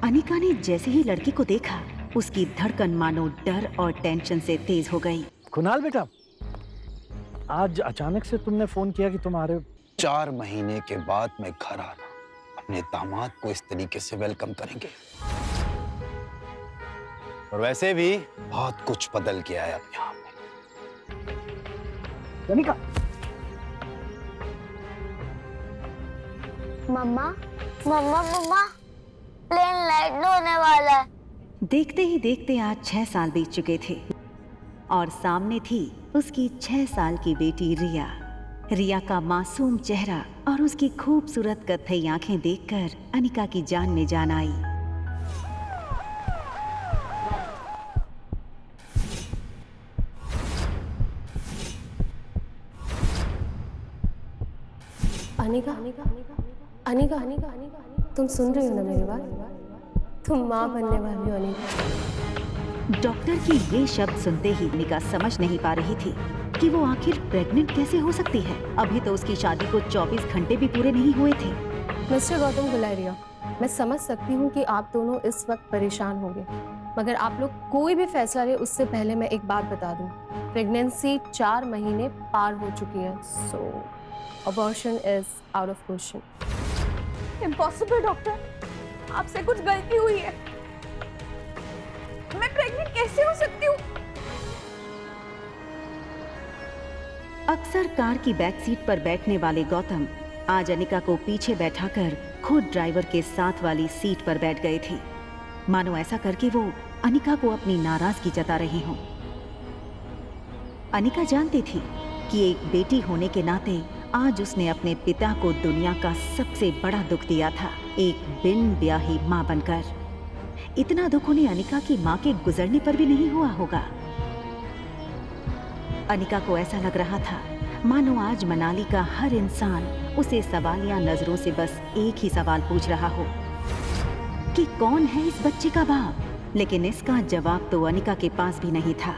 अनिका ने जैसे ही लड़की को देखा, उसकी धड़कन मानो डर और टेंशन से तेज हो गई। कुणाल बेटा, आज अचानक से तुमने फोन किया कि तुम आ रहे हो? 4 महीने के बाद मैं घर आना, अपने दामाद को इस तरीके से वेलकम करेंगे। और वैसे भी बहुत कुछ बदल गया है अब यहाँ पे। अनिका, मम्मा मम्मा मम्मा, प्लेन लैंड होने वाला है। देखते ही देखते आज 6 साल बीत चुके थे और सामने थी उसकी 6 साल की बेटी रिया। रिया का मासूम चेहरा और उसकी खूबसूरत कत्थई आंखें देखकर अनिका की जान में जान आई। अनिका अनिका अनिका, तुम सुन रही हो ना मेरी बात? तुम माँ बनने वाली हो अनिका। डॉक्टर की ये शब्द सुनते ही अनिका समझ नहीं पा रही थी कि वो आखिर प्रेग्नेंट कैसे हो सकती है। अभी तो उसकी शादी को 24 घंटे भी पूरे नहीं हुए थे। मिस्टर गौतम गुलेरिया, मैं समझ सकती हूँ कि आप दोनों इस वक्त परेशान होंगे, मगर आप लोग कोई भी फैसला ले उससे पहले मैं एक बात बता दूँ, प्रेगनेंसी 4 महीने पार हो चुकी है, so abortion is out of question. Impossible doctor, आपसे कुछ गलती हुई है। मैं प्रेग्नेंट कैसे हो सकती हूँ? अक्सर कार की बैक सीट पर बैठने वाले गौतम आज अनिका को पीछे बैठाकर खुद ड्राइवर के साथ वाली सीट पर बैठ गए थे, मानो ऐसा करके वो अनिका को अपनी नाराजगी जता रहे हों। अनिका जानती थी कि एक बेटी होने के नाते आज उसने अपने पिता को दुनिया का सबसे बड़ा दुख दिया था, एक बिन ब्याही मां बनकर। इतना दुख उन्हें अनिका की मां के गुजरने पर भी नहीं हुआ होगा। अनिका को ऐसा लग रहा था मानो आज मनाली का हर इंसान उसे सवालिया नजरों से बस एक ही सवाल पूछ रहा हो कि कौन है इस बच्चे का बाप। लेकिन इसका जवाब तो अनिका के पास भी नहीं था।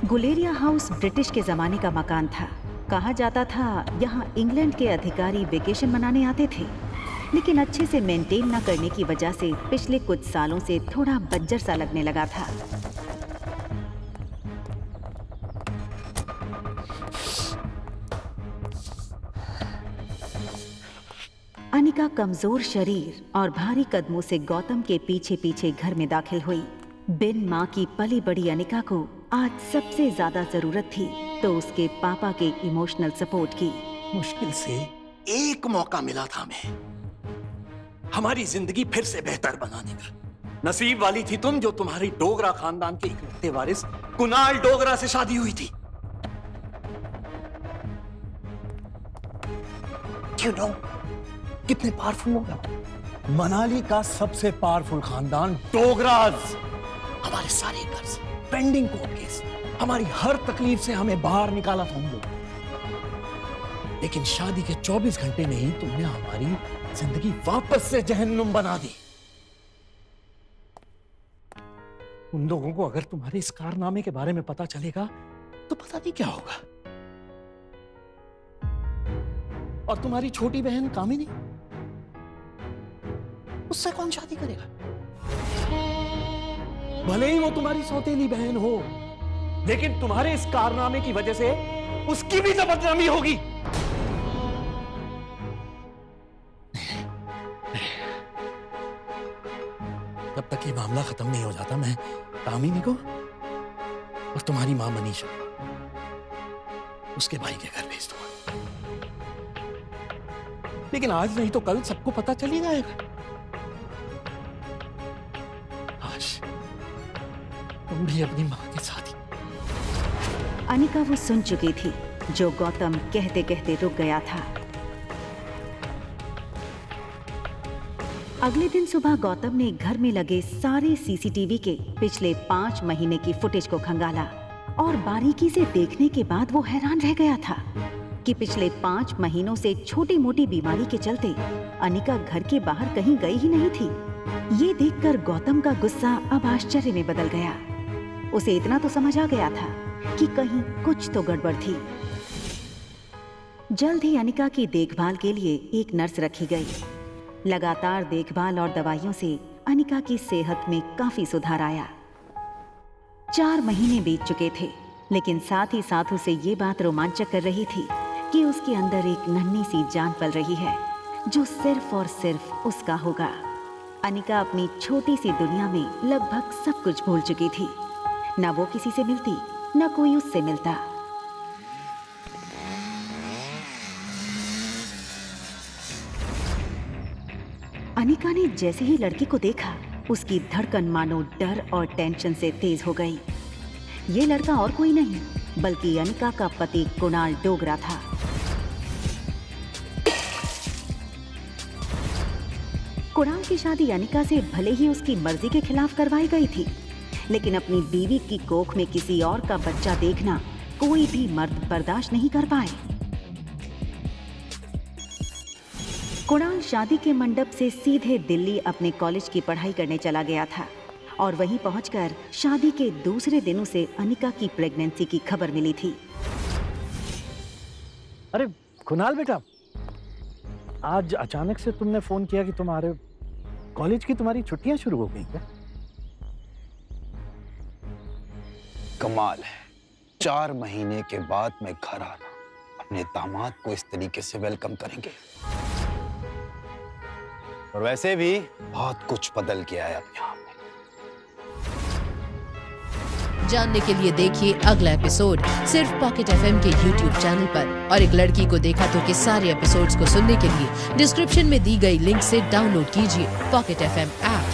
गुलेरिया हाउस ब्रिटिश के जमाने का मकान था। कहा जाता था यहाँ इंग्लैंड के अधिकारी वेकेशन मनाने आते थे, लेकिन अच्छे से मेंटेन न करने की वजह से पिछले कुछ सालों से थोड़ा बंजर सा लगने लगा था। अनिका कमजोर शरीर और भारी कदमों से गौतम के पीछे पीछे घर में दाखिल हुई। बिन माँ की पली बड़ी अनिका को आज सबसे ज्यादा जरूरत थी तो उसके पापा के इमोशनल सपोर्ट की। मुश्किल से एक मौका मिला था हमें हमारी जिंदगी फिर से बेहतर बनाने का। नसीब वाली थी तुम जो तुम्हारी डोगरा खानदान के इकलौते वारिस कुणाल डोगरा से शादी हुई थी। You know, कितने पावरफुल लोग हैं। मनाली का सबसे पावरफुल खानदान डोगराज। हमारे सारे कर्ज, पेंडिंग कोर्ट केस, हमारी हर तकलीफ से हमें बाहर निकाला था हम लोग। लेकिन शादी के 24 घंटे में ही तुमने हमारी जिंदगी वापस से जहन्नुम बना दी। उन लोगों को अगर तुम्हारे इस कारनामे के बारे में पता चलेगा तो पता नहीं क्या होगा। और तुम्हारी छोटी बहन कामिनी, उससे कौन शादी करेगा? भले ही वो तुम्हारी सौतेली बहन हो, लेकिन तुम्हारे इस कारनामे की वजह से उसकी भी तो बदनामी होगी। जब तक ये मामला खत्म नहीं हो जाता मैं कामिनी को और तुम्हारी मां मनीषा उसके भाई के घर भेज दूंगा। लेकिन आज नहीं तो कल सबको पता चल ही जाएगा। आज तुम भी अपनी मां के साथ ही। अनिका वो सुन चुकी थी जो गौतम कहते कहते रुक गया था। अगले दिन सुबह गौतम ने घर में लगे सारे सीसीटीवी के पिछले 5 महीने की फुटेज को खंगाला और बारीकी से देखने के बाद वो हैरान रह गया था कि पिछले 5 महीनों से छोटी मोटी बीमारी के चलते अनिका घर के बाहर कहीं गई ही नहीं थी। ये देखकर गौतम का गुस्सा अब आश्चर्य में बदल गया। उसे इतना तो समझ आ गया था कि कहीं कुछ तो गड़बड़ थी। जल्द ही अनिका की देखभाल के लिए एक नर्स रखी गई। लगातार देखभाल और दवाइयों से अनिका की सेहत में काफी सुधार आया। 4 महीने बीत चुके थे, लेकिन साथ ही साथ उसे ये बात रोमांचक कर रही थी कि उसके अंदर एक नन्ही सी जान पल रही है जो सिर्फ और सिर्फ उसका होगा। अनिका अपनी छोटी सी दुनिया में लगभग सब कुछ भूल चुकी थी। ना वो किसी से मिलती, ना कोई उससे मिलता। अनिका ने जैसे ही लड़की को देखा, उसकी धड़कन मानो डर और टेंशन से तेज हो गई। ये लड़का और कोई नहीं बल्कि अनिका का पति कुणाल डोगरा था। कुणाल की शादी अनिका से भले ही उसकी मर्जी के खिलाफ करवाई गई थी, लेकिन अपनी बीवी की कोख में किसी और का बच्चा देखना कोई भी मर्द बर्दाश्त नहीं कर पाए। कुणाल शादी के मंडप से सीधे दिल्ली अपने कॉलेज की पढ़ाई करने चला गया था और वहीं पहुंचकर शादी के दूसरे दिन उसे अनिका की प्रेगनेंसी की खबर मिली थी। अरे कुणाल बेटा, आज अचानक से तुमने फोन किया कि तुम्हारे कॉलेज की तुम्हारी छुट्टियां शुरू हो गई क्या? कमाल है, 4 महीने के बाद मैं घर आना अपने दामाद को इस तरीके से वेलकम करेंगे। और वैसे भी बहुत कुछ बदल गया है अब यहाँ पे। जानने के लिए देखिए अगला एपिसोड सिर्फ पॉकेट एफएम के YouTube चैनल पर। और एक लड़की को देखा तो के सारे एपिसोड्स को सुनने के लिए डिस्क्रिप्शन में दी गई लिंक से डाउनलोड कीजिए पॉकेट एफएम ऐप।